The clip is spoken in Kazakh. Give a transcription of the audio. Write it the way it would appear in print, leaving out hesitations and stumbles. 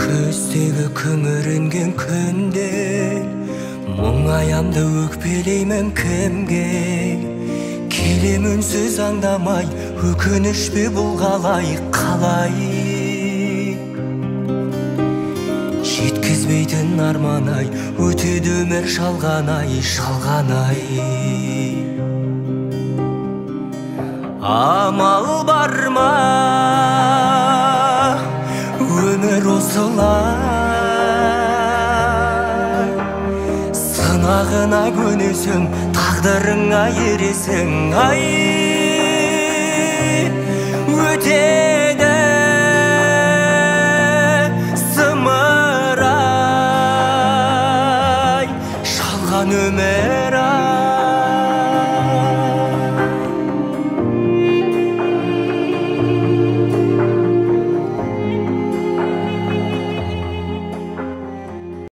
Көздегі күңіренген күнде мұңаямды өкпелеймін кімге? Келем үнсіз аңдамай, өкініш пе бұл қалай? Жеткізбейтін арман-ай, өтеді өмір шалғанай. Амал бар ма? Өмір осылай. Сынағына көнесің, тағдырыңа ересің, ай.